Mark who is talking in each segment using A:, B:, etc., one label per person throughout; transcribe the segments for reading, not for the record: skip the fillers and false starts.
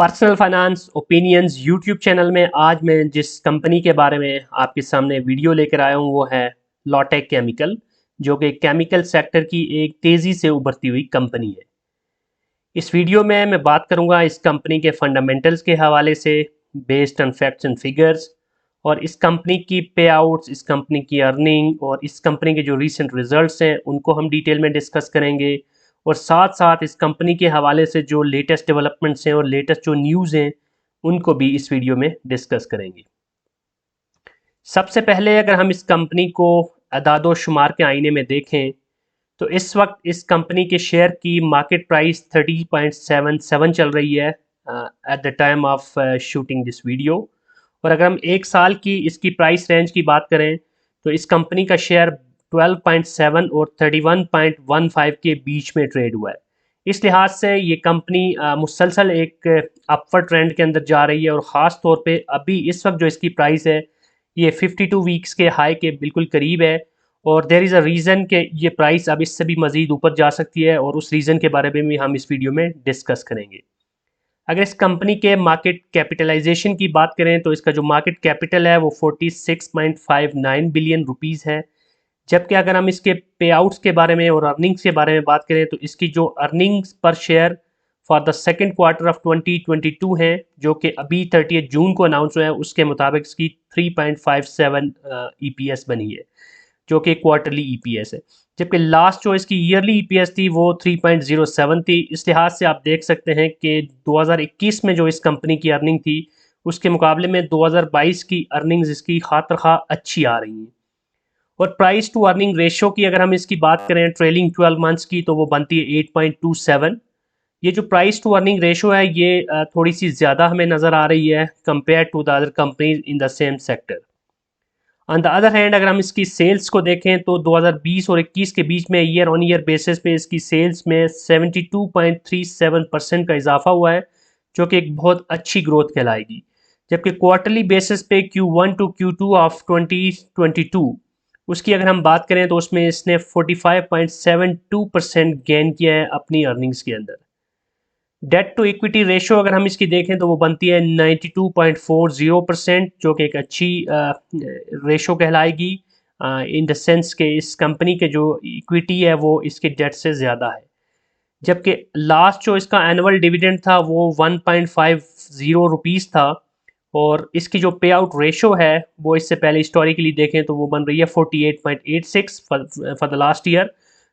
A: Personal finance opinions YouTube channel में आज मैं जिस कंपनी के बारे में आपके सामने वीडियो लेकर आया हूँ वो है लॉटेक केमिकल, जो कि केमिकल सेक्टर की एक तेज़ी से उभरती हुई कंपनी है। इस वीडियो में मैं बात करूँगा इस कंपनी के फंडामेंटल्स के हवाले से, based on facts and figures, और इस कंपनी की पे आउट्स, इस कंपनी की अर्निंग और इस कंपनी के जो रीसेंट रिजल्ट्स हैं उनको हम डिटेल में डिस्कस करेंगे। और साथ साथ इस कंपनी के हवाले से जो लेटेस्ट डेवलपमेंट्स हैं और लेटेस्ट जो न्यूज़ हैं उनको भी इस वीडियो में डिस्कस करेंगे। सबसे पहले अगर हम इस कंपनी को अदादो शुमार के आईने में देखें तो इस वक्त इस कंपनी के शेयर की मार्केट प्राइस 30.77 चल रही है at the time of shooting this video. और अगर हम एक साल की इसकी प्राइस रेंज की बात करें तो इस कंपनी का शेयर 12.7 और 31.15 के बीच में ट्रेड हुआ है। इस लिहाज से ये कंपनी मुसलसल एक अपवर्ड ट्रेंड के अंदर जा रही है, और ख़ास तौर पे अभी इस वक्त जो इसकी प्राइस है ये 52 वीक्स के हाई के बिल्कुल करीब है। और देयर इज़ अ रीज़न कि ये प्राइस अब इससे भी मज़ीद ऊपर जा सकती है, और उस रीज़न के बारे में भी हम इस वीडियो में डिस्कस करेंगे। अगर इस कंपनी के मार्केट कैपिटलाइजेशन की बात करें तो इसका जो मार्केट कैपिटल है वो 46.59 बिलियन रुपीज़ है। जबकि अगर हम इसके पे आउट्स के बारे में और अर्निंग्स के बारे में बात करें तो इसकी जो अर्निंग्स पर share for the second quarter of 2022 हैं, जो कि अभी 30 जून को अनाउंस हुआ है, उसके मुताबिक इसकी 3.57 ईपीएस बनी है, जो कि क्वार्टरली ईपीएस है। जबकि लास्ट जो इसकी ईयरली ईपीएस थी वो 3.07 थी। इस लिहाज से आप देख सकते हैं कि 2021 में जो इस कंपनी की अर्निंग थी उसके मुकाबले में 2022 की अर्निंग्स इसकी खातिर खा अच्छी आ रही हैं। और प्राइस टू अर्निंग रेशियो की अगर हम इसकी बात करें ट्रेलिंग 12 मंथ्स की तो वो बनती है 8.27। ये जो प्राइस टू अर्निंग रेशियो है ये थोड़ी सी ज़्यादा हमें नज़र आ रही है compare to the other companies in the same sector. On the other hand अगर हम इसकी सेल्स को देखें तो 2020 और 21 के बीच में ईयर ऑन ईयर बेसिस पे इसकी सेल्स में 72.37% का इजाफा हुआ है, जो कि एक बहुत अच्छी ग्रोथ कहलाएगी। जबकि क्वार्टरली बेसिस पे Q1 टू Q2 ऑफ 2022 उसकी अगर हम बात करें तो उसमें इसने 45.72% गेन किया है अपनी अर्निंग्स के अंदर। डेट टू इक्विटी रेशियो अगर हम इसकी देखें तो वो बनती है 92.40%, जो कि एक अच्छी रेशो कहलाएगी इन द सेंस के इस कंपनी के जो इक्विटी है वो इसके डेट से ज़्यादा है। जबकि लास्ट जो इसका एनुअल डिविडेंड था वो 1.50 रुपीज़ था, और इसकी जो पे आउट रेशो है वो इससे पहले हिस्टोरिकली देखें तो वो बन रही है 48.86 फॉर द लास्ट ईयर।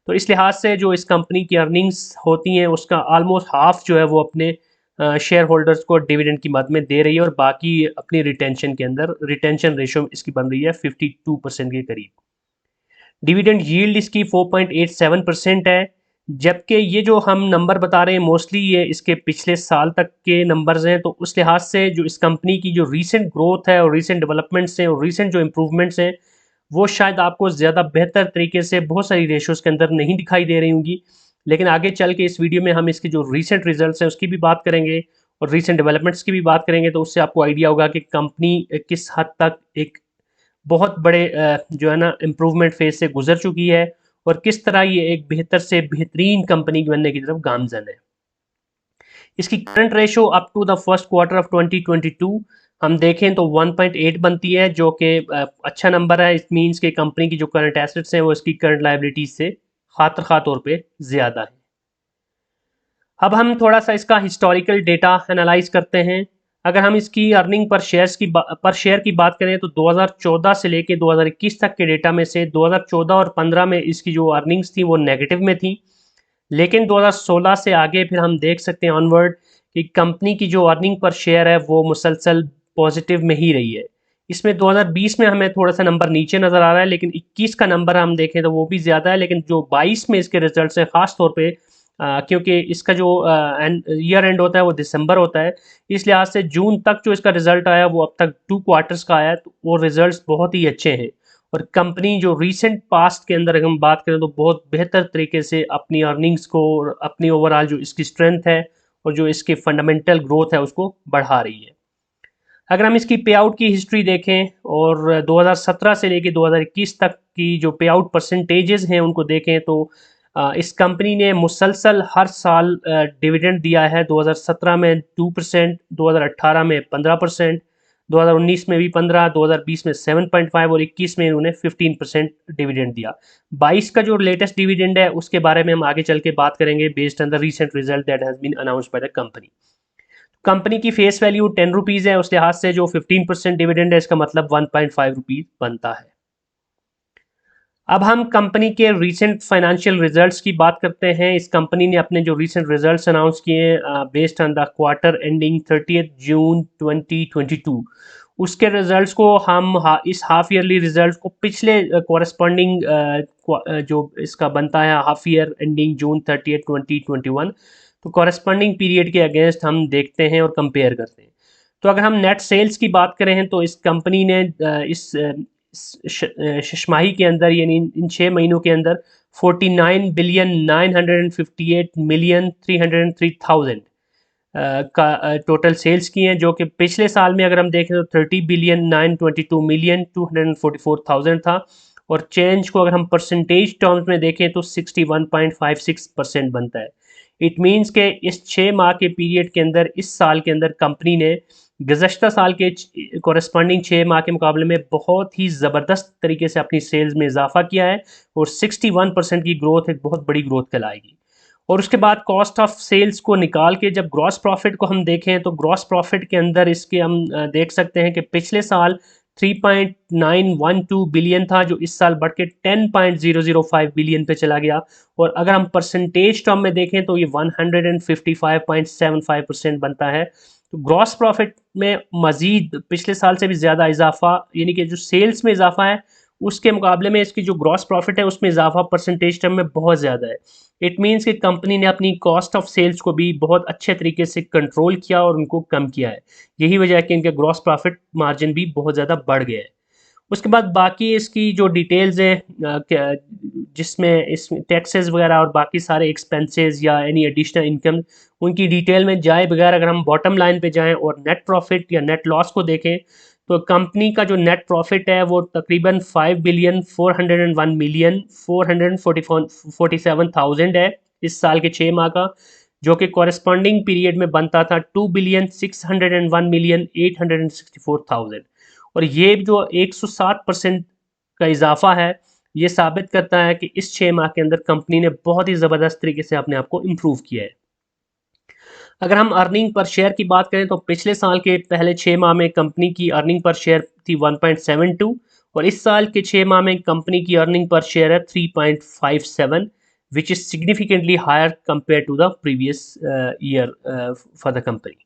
A: तो इस लिहाज से जो इस कंपनी की अर्निंग्स होती हैं उसका आलमोस्ट हाफ जो है वो अपने शेयर होल्डर्स को डिविडेंड की मद में दे रही है, और बाकी अपनी रिटेंशन के अंदर रिटेंशन रेशो इसकी बन रही है 52% के करीब। डिविडेंड यील्ड इसकी 4.87% है। जबकि ये जो हम नंबर बता रहे हैं मोस्टली ये इसके पिछले साल तक के नंबर्स हैं, तो उस लिहाज से जो इस कंपनी की जो रीसेंट ग्रोथ है और रीसेंट डेवलपमेंट्स हैं और रीसेंट जो इम्प्रूवमेंट्स हैं वो शायद आपको ज़्यादा बेहतर तरीके से बहुत सारी रेशोज़ के अंदर नहीं दिखाई दे रही होंगी। लेकिन आगे चल के इस वीडियो में हम इसके जो रीसेंट रिजल्ट्स हैं उसकी भी बात करेंगे और रीसेंट डेवलपमेंट्स की भी बात करेंगे, तो उससे आपको आइडिया होगा कि कंपनी किस हद तक एक बहुत बड़े जो है ना इम्प्रूवमेंट फेज से गुजर चुकी है, और किस तरह ये एक बेहतर से बेहतरीन कंपनी बनने की तरफ गामजन है। इसकी current ratio up to the first quarter of 2022 हम देखें तो 1.8 बनती है, जो कि अच्छा नंबर है। इट मीन्स कि कंपनी की जो करंट एसेट्स हैं वो इसकी करंट लायबिलिटीज से खातिर तौर पे ज़्यादा है। अब हम थोड़ा सा इसका हिस्टोरिकल डेटा एनालाइज करते हैं। अगर हम इसकी अर्निंग पर शेयर की बात करें तो 2014 से लेके 2021 तक के डेटा में से 2014 और 15 में इसकी जो अर्निंग्स थी वो नेगेटिव में थी। लेकिन 2016 से आगे फिर हम देख सकते हैं ऑनवर्ड कि कंपनी की जो अर्निंग पर शेयर है वो मुसलसल पॉजिटिव में ही रही है। इसमें 2020 में हमें थोड़ा सा नंबर नीचे नज़र आ रहा है, लेकिन 21 का नंबर हम देखें तो वो भी ज़्यादा है। लेकिन जो 22 में इसके रिजल्ट्स हैं ख़ास तौर पे क्योंकि इसका जो ईयर एंड होता है वो दिसंबर होता है, इस लिहाज से जून तक जो इसका रिजल्ट आया वो अब तक 2 क्वार्टर्स का आया है, तो वो रिजल्ट्स बहुत ही अच्छे हैं। और कंपनी जो रीसेंट पास्ट के अंदर अगर हम बात करें तो बहुत बेहतर तरीके से अपनी अर्निंग्स को और अपनी ओवरऑल जो इसकी स्ट्रेंथ है और जो इसकी फंडामेंटल ग्रोथ है उसको बढ़ा रही है। अगर हम इसकी पे आउट की हिस्ट्री देखें और 2017 से लेकर 2021 तक की जो पे आउट परसेंटेजेस हैं उनको देखें तो इस कंपनी ने मुसलसल हर साल डिविडेंड दिया है। 2017 में 2%, 2018 में 15%, 2019 में भी 15, 2020 में 7.5 और 21 में इन्होंने 15% डिविडेंड दिया। 22 का जो लेटेस्ट डिविडेंड है उसके बारे में हम आगे चल के बात करेंगे, based on the recent result that has been announced by the company. Company की फेस वैल्यू 10 रुपीज़ है, उस लिहाज से जो 15% डिविडेंड है इसका मतलब 1.5 रुपीज़ बनता है। अब हम कंपनी के रीसेंट फाइनेंशियल रिजल्ट्स की बात करते हैं। इस कंपनी ने अपने जो रीसेंट रिजल्ट्स अनाउंस किए हैं based on the quarter ending 30 जून 2022, उसके रिजल्ट्स को हम इस हाफ ईयरली रिजल्ट को पिछले कॉरेस्पॉन्डिंग जो इसका बनता है हाफ ईयर एंडिंग जून 30 2021, तो कॉरेस्पॉन्डिंग पीरियड के अगेंस्ट हम देखते हैं और कंपेयर करते हैं। तो अगर हम नेट सेल्स की बात करें तो इस कंपनी ने इस शशमाही के अंदर यानी इन 6 महीनों के अंदर 49,958,303,000 का टोटल सेल्स किए हैं, जो कि पिछले साल में अगर हम देखें तो 30,922,244,000 था। और चेंज को अगर हम परसेंटेज टर्म्स में देखें तो 61.56% बनता है। इट मीन्स के इस 6 माह के पीरियड के अंदर इस साल के अंदर कंपनी ने गुज़श्ता साल के कॉरेस्पॉन्डिंग 6 माह के मुकाबले में बहुत ही ज़बरदस्त तरीके से अपनी सेल्स में इजाफा किया है और 61% की ग्रोथ एक बहुत बड़ी ग्रोथ कहलाएगी। और उसके बाद कॉस्ट ऑफ सेल्स को निकाल के जब ग्रॉस प्रॉफिट को हम देखें तो ग्रॉस प्रॉफिट के अंदर इसके हम देख सकते हैं कि पिछले साल 3.912 बिलियन था, जो इस साल बढ़ के 10.005 बिलियन पे चला गया। और अगर हम परसेंटेज टर्म में देखें तो ये 155.75% बनता है। तो ग्रॉस प्रॉफिट में मजीद पिछले साल से भी ज़्यादा इजाफा, यानी कि जो सेल्स में इजाफा है उसके मुकाबले में इसकी जो ग्रॉस प्रॉफिट है उसमें इजाफा परसेंटेज टर्म में बहुत ज़्यादा है। इट मीन्स कि कंपनी ने अपनी कॉस्ट ऑफ सेल्स को भी बहुत अच्छे तरीके से कंट्रोल किया और उनको कम किया है। यही वजह है कि इनके ग्रॉस प्रॉफिट मार्जिन भी बहुत ज़्यादा बढ़ गया है। उसके बाद बाकी इसकी जो डिटेल्स हैं जिसमें इस टैक्सेस वगैरह और बाकी सारे एक्सपेंसेस या एनी एडिशनल इनकम, उनकी डिटेल में जाए बगैर अगर हम बॉटम लाइन पे जाएं और नेट प्रॉफिट या नेट लॉस को देखें तो कंपनी का जो नेट प्रॉफिट है वो तकरीबन 5,401,447,000 है इस साल के 6 माह का, जो कि कॉरेस्पॉन्डिंग पीरियड में बनता था 2,601,864,000। और ये जो 107% का इजाफा है ये साबित करता है कि इस 6 माह के अंदर कंपनी ने बहुत ही ज़बरदस्त तरीके से अपने आप को इम्प्रूव किया है। अगर हम अर्निंग पर शेयर की बात करें तो पिछले साल के पहले 6 माह में कंपनी की अर्निंग पर शेयर थी 1.72 और इस साल के 6 माह में कंपनी की अर्निंग पर शेयर है 3.57, which is significantly higher compared to the previous year for the company.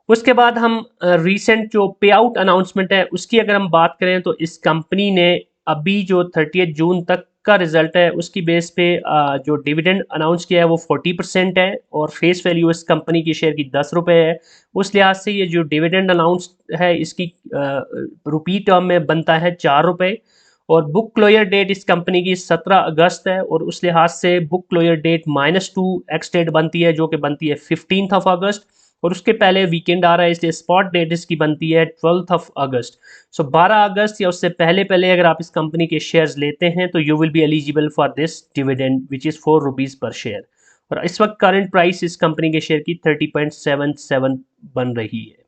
A: उसके बाद हम रीसेंट जो पे आउट अनाउंसमेंट है उसकी अगर हम बात करें तो इस कंपनी ने अभी जो 30 जून तक का रिजल्ट है उसकी बेस पे जो डिविडेंड अनाउंस किया है वो 40% है और फेस वैल्यू इस कंपनी की शेयर की 10 रुपये है। उस लिहाज से ये जो डिविडेंड अनाउंस है इसकी रुपी टर्म में बनता है 4 रुपये। और बुक क्लोयर डेट इस कंपनी की 17 अगस्त है और उस लिहाज से book closure date -2 ex date बनती है जो कि बनती है 15 अगस्त। और उसके पहले वीकेंड आ रहा है इसलिए स्पॉट डेट इसकी बनती है 12 अगस्त। सो 12 अगस्त या उससे पहले पहले अगर आप इस कंपनी के शेयर्स लेते हैं तो you will be eligible for this dividend which is 4 rupees पर शेयर। और इस वक्त करंट प्राइस इस कंपनी के शेयर की 30.77 बन रही है।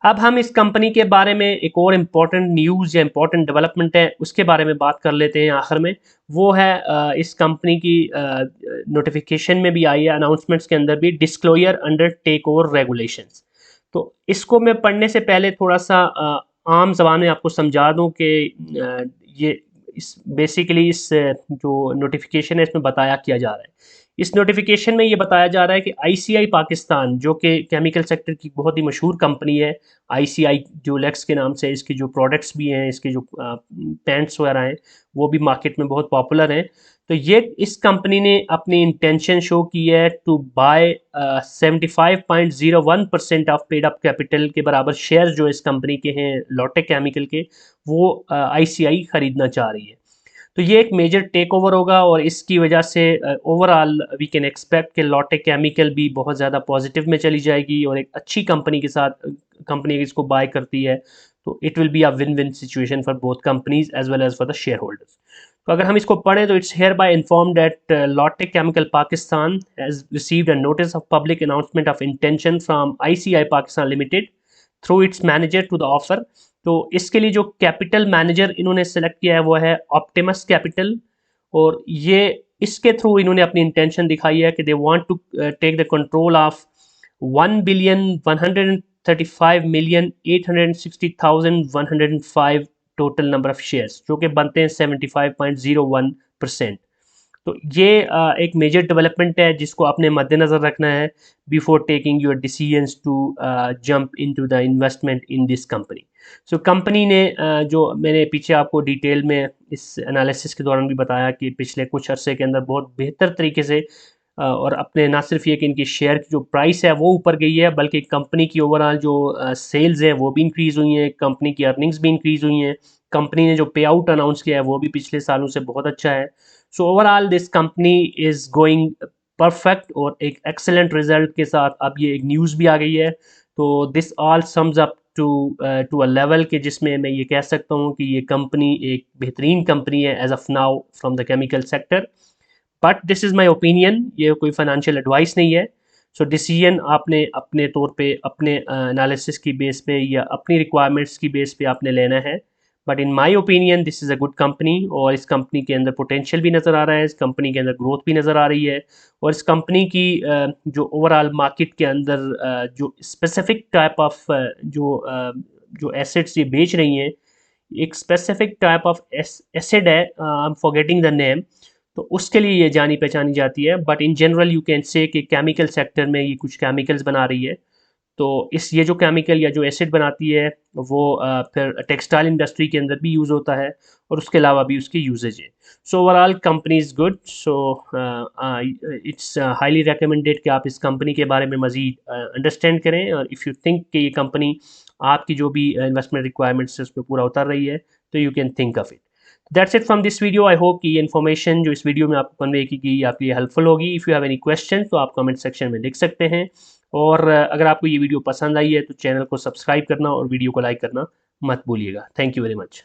A: अब हम इस कंपनी के बारे में एक और इम्पॉर्टेंट न्यूज़ या इम्पॉर्टेंट डेवलपमेंट है उसके बारे में बात कर लेते हैं आखिर में। वो है इस कंपनी की नोटिफिकेशन में भी आई है, अनाउंसमेंट्स के अंदर भी, disclosure under takeover regulations. तो इसको मैं पढ़ने से पहले थोड़ा सा आम ज़बान में आपको समझा दूं कि ये इस बेसिकली इस जो नोटिफिकेशन है इसमें बताया किया जा रहा है। इस नोटिफिकेशन में ये बताया जा रहा है कि आईसीआई पाकिस्तान, जो कि केमिकल सेक्टर की बहुत ही मशहूर कंपनी है, आईसीआई ड्यूलेक्स के नाम से इसकी जो प्रोडक्ट्स भी हैं, इसके जो पैंट्स वगैरह हैं वो भी मार्केट में बहुत पॉपुलर हैं। तो ये इस कंपनी ने अपनी इंटेंशन शो की है to buy 75.01% of paid up capital के बराबर शेयर जो इस कंपनी के हैं लॉटे केमिकल के, वो आईसीआई ख़रीदना चाह रही है। तो ये एक मेजर टेक ओवर होगा और इसकी वजह से ओवरऑल वी कैन एक्सपेक्ट कि लॉटे केमिकल भी बहुत ज़्यादा पॉजिटिव में चली जाएगी और एक अच्छी कंपनी के साथ कंपनी इसको बाय करती है तो it will be a win win situation for both companies as well as for the share holders. तो अगर हम इसको पढ़ें तो it's hereby inform that Lotte chemical Pakistan has received a notice of public announcement of intention from ICI Pakistan limited through its manager to the offer. तो इसके लिए जो कैपिटल मैनेजर इन्होंने सेलेक्ट किया है वो है ऑप्टिमस कैपिटल, और ये इसके थ्रू इन्होंने अपनी इंटेंशन दिखाई है कि they want to take the control of 1,135,860,105 total number of shares, जो कि बनते हैं 75.01%। तो ये एक मेजर डेवलपमेंट है जिसको आपने मद्देनज़र रखना है before taking your decisions to jump into the investment in this company. So company ने जो मैंने पीछे आपको डिटेल में इस एनालिसिस के दौरान भी बताया कि पिछले कुछ अरसे के अंदर बहुत बेहतर तरीके से और अपने ना सिर्फ ये कि इनकी शेयर की जो प्राइस है वो ऊपर गई है, बल्कि कंपनी की ओवरऑल जो सेल्स हैं वो भी इंक्रीज़ हुई हैं, कंपनी की अर्निंग्स भी इंक्रीज़ हुई हैं, कंपनी ने जो पे आउट अनाउंस किया है वो भी पिछले सालों से बहुत अच्छा है। So overall this company is going perfect, और एक एक्सेलेंट रिजल्ट के साथ अब ये एक न्यूज़ भी आ गई है। तो this all sums up to a level के जिसमें मैं ये कह सकता हूँ कि ये कंपनी एक बेहतरीन कंपनी है as of now from the chemical sector. But this is my opinion, ये कोई फाइनेंशियल एडवाइस नहीं है। सो डिसीजन आपने अपने तौर पे अपने एनालिसिस की बेस पे या अपनी रिक्वायरमेंट्स की बेस पे आपने लेना है। But in my opinion this is a good company, और इस कंपनी के अंदर पोटेंशियल भी नज़र आ रहा है, इस कंपनी के अंदर ग्रोथ भी नज़र आ रही है, और इस कंपनी की जो ओवरऑल मार्केट के अंदर जो स्पेसिफिक टाइप ऑफ जो एसेट्स ये बेच रही हैं, एक स्पेसिफिक टाइप ऑफ एसिड है, I am forgetting the name, तो उसके लिए ये जानी पहचानी जाती है। But in general you can say कि केमिकल सेक्टर में ये कुछ केमिकल्स बना रही है। तो इस ये जो केमिकल या जो एसिड बनाती है वो फिर टेक्सटाइल इंडस्ट्री के अंदर भी यूज़ होता है, और उसके अलावा भी उसकी यूजेज है। So overall company is good. So it's highly recommended कि आप इस कंपनी के बारे में मज़ीद अंडरस्टैंड करें, और इफ़ यू थिंक कि ये कंपनी आपकी जो भी इन्वेस्टमेंट रिक्वायरमेंट्स है उस पर पूरा उतर रही है, तो you can think of it. That's it from this video. I hope कि ये इन्फॉर्मेशन जो इस वीडियो में आपको कन्वे की गई आपके लिए हेल्पफुल होगी। If you have any question तो आप कमेंट सेक्शन में लिख सकते हैं, और अगर आपको ये वीडियो पसंद आई है तो चैनल को सब्सक्राइब करना और वीडियो को लाइक करना मत भूलिएगा। Thank you very much.